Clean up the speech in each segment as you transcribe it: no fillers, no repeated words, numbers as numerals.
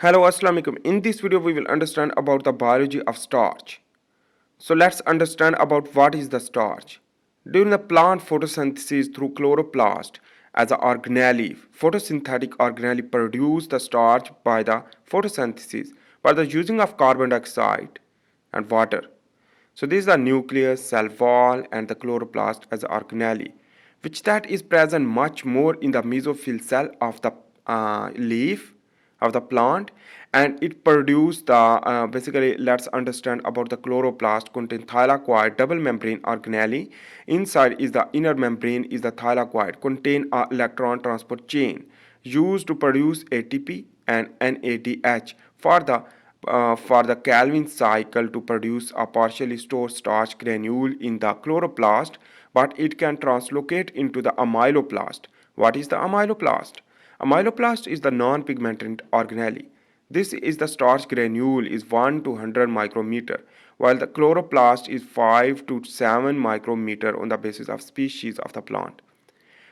Hello, Assalamu alaikum. In this video, we will understand about the biology of starch. So let's understand about what is the starch. During the plant photosynthesis through chloroplast as an organelle, photosynthetic organelle produce the starch by the photosynthesis by the using of carbon dioxide and water. So this is the nucleus, cell wall and the chloroplast as organelle, which that is present much more in the mesophyll cell of the leaf of the plant, and it produce the basically let's understand about the chloroplast contain thylakoid double membrane organelle. Inside is the inner membrane is the thylakoid contain a electron transport chain used to produce ATP and NADH for the Calvin cycle to produce a partially stored starch granule in the chloroplast, but it can translocate into the amyloplast. What is the amyloplast? Amyloplast is the non-pigmented organelle. This is the starch granule is 1 to 100 micrometer, while the chloroplast is 5 to 7 micrometer on the basis of species of the plant.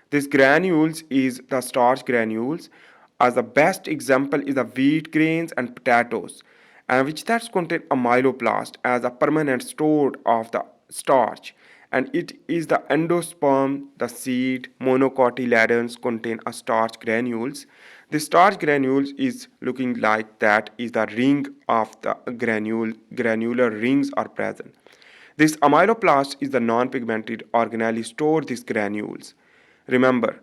These granules is the starch granules. As the best example is the wheat grains and potatoes, and which that contain amyloplast as a permanent store of the starch. And it is the endosperm, the seed, monocotyledons contain a starch granules. The starch granules is looking like that is the ring of the granular rings are present. This amyloplast is the non-pigmented organelle store these granules. Remember,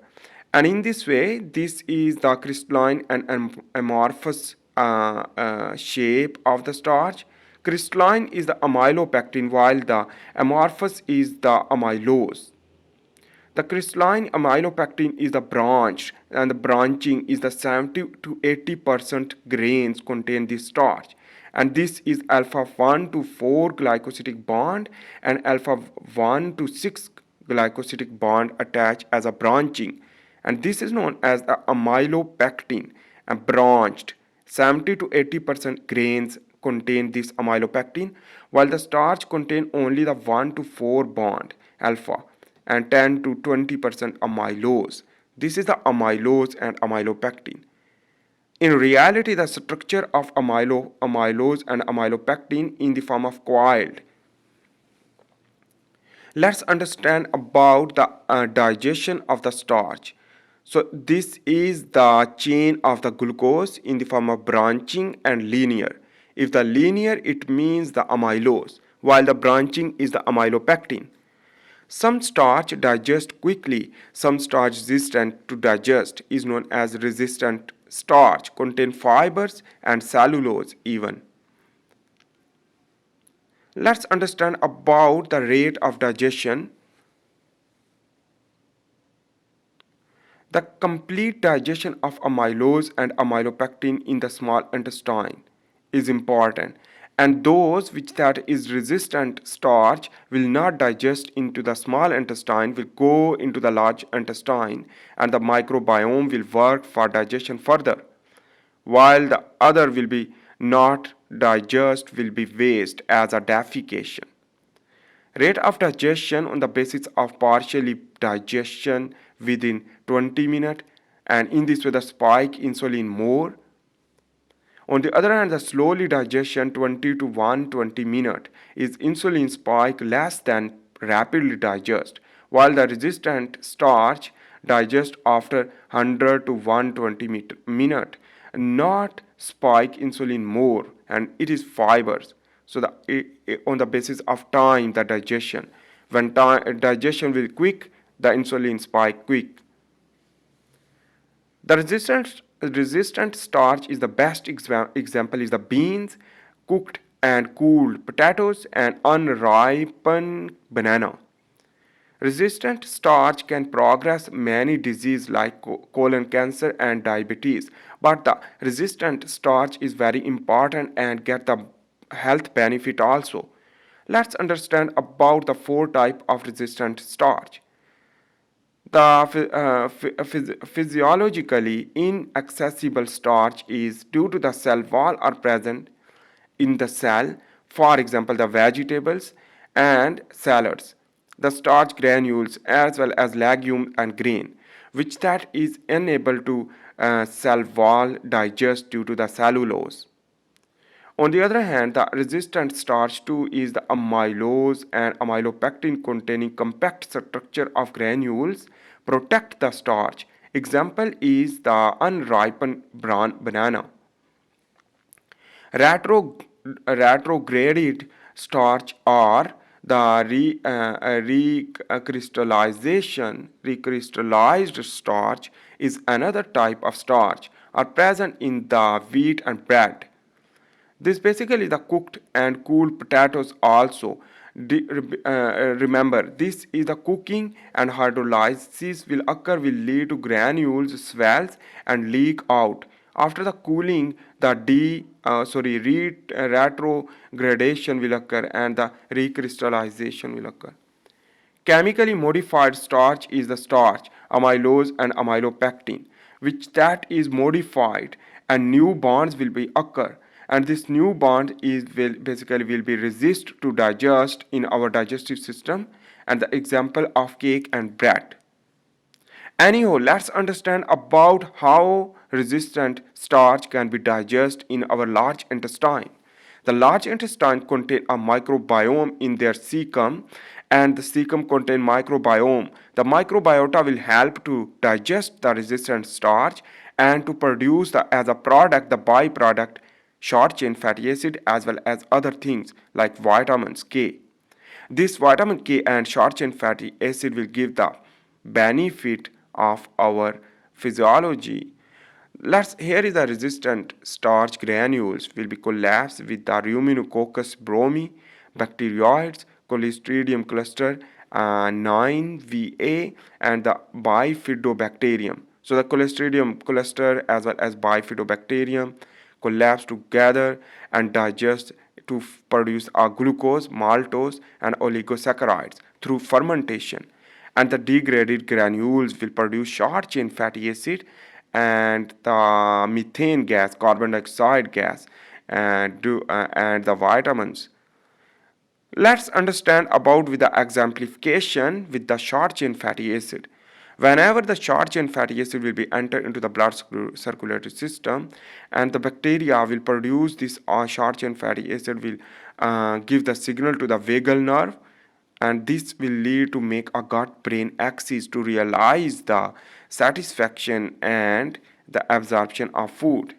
and in this way, this is the crystalline and amorphous shape of the starch. Crystalline is the amylopectin, while the amorphous is the amylose. The crystalline amylopectin is the branch, and the branching is the 70 to 80% grains contain this starch. And this is alpha 1 to 4 glycosidic bond and alpha 1 to 6 glycosidic bond attached as a branching. And this is known as the amylopectin and branched. 70 to 80% grains contain this amylopectin, while the starch contain only the 1 to 4 bond alpha and 10 to 20% amylose. This is the amylose and amylopectin. In reality, the structure of amylose and amylopectin in the form of coiled. Let's understand about the digestion of the starch. So this is the chain of the glucose in the form of branching and linear. If the linear, it means the amylose, while the branching is the amylopectin. Some starch digest quickly, some starch resistant to digest is known as resistant starch, contain fibers and cellulose even. Let's understand about the rate of digestion. The complete digestion of amylose and amylopectin in the small intestine is important, and those which that is resistant starch will not digest into the small intestine, will go into the large intestine, and the microbiome will work for digestion further, while the other will be not digest, will be waste as a defecation. Rate of digestion on the basis of partially digestion within 20 minutes, and in this way the spike insulin more. On the other hand, the slowly digestion 20 to 120 minutes is insulin spike less than rapidly digest, while the resistant starch digest after 100 to 120 minute, not spike insulin more, and it is fibers. So on the basis of time, the digestion, when digestion will quick, the insulin spike quick. The resistant starch is the best example is the beans, cooked and cooled potatoes, and unripened banana. Resistant starch can progress many diseases like colon cancer and diabetes, but the resistant starch is very important and get the health benefit also. Let's understand about the four type of resistant starch. The physiologically inaccessible starch is due to the cell wall are present in the cell, for example, the vegetables and salads, the starch granules as well as legume and grain, which that is unable to cell wall digest due to the cellulose. On the other hand, the resistant starch 2 is the amylose and amylopectin containing compact structure of granules protect the starch. Example is the unripened brown banana. Retro, retrograded starch or the recrystallized starch is another type of starch are present in the wheat and bread. This basically the cooked and cooled potatoes also. Remember, this is the cooking and hydrolysis will occur will lead to granules, swells and leak out. After the cooling, the retrogradation will occur and the recrystallization will occur. Chemically modified starch is the starch, amylose and amylopectin, which that is modified and new bonds will be occur. And this new bond is will be resist to digest in our digestive system and the example of cake and bread. Anyhow, let's understand about how resistant starch can be digested in our large intestine. The large intestine contain a microbiome in their cecum and the cecum contain microbiome. The microbiota will help to digest the resistant starch and to produce as a product the byproduct short chain fatty acid as well as other things like vitamins K. This vitamin K and short chain fatty acid will give the benefit of our physiology. Here is the resistant starch granules will be collapsed with the Ruminococcus bromi, bacteroids, Clostridium cluster 9VA, and the Bifidobacterium. So the Clostridium cluster as well as Bifidobacterium collapse together and digest to produce a glucose, maltose, and oligosaccharides through fermentation. And the degraded granules will produce short chain fatty acid and the methane gas, carbon dioxide gas, and the vitamins. Let's understand about with the exemplification with the short chain fatty acid. Whenever the short chain fatty acid will be entered into the blood circulatory system and the bacteria will produce this short chain fatty acid will give the signal to the vagal nerve and this will lead to make a gut brain axis to realize the satisfaction and the absorption of food.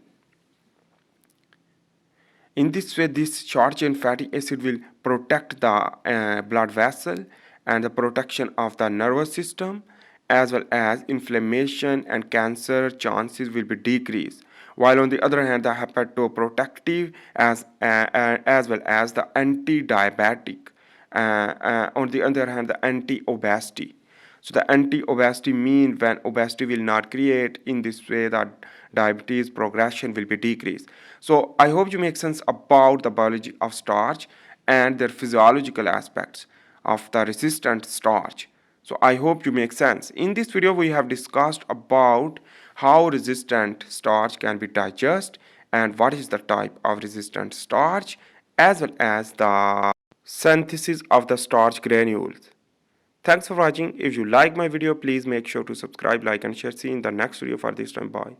In this way, this short chain fatty acid will protect the blood vessel and the protection of the nervous system as well as inflammation and cancer chances will be decreased. While on the other hand, the hepatoprotective as well as the anti-diabetic. On the other hand, the anti-obesity. So the anti-obesity mean when obesity will not create in this way that diabetes progression will be decreased. So I hope you make sense about the biology of starch and their physiological aspects of the resistant starch. So I hope you make sense. In this video we have discussed about how resistant starch can be digested and what is the type of resistant starch as well as the synthesis of the starch granules. Thanks for watching. If you like my video, please make sure to subscribe, like and share. See you in the next video. For this time, bye.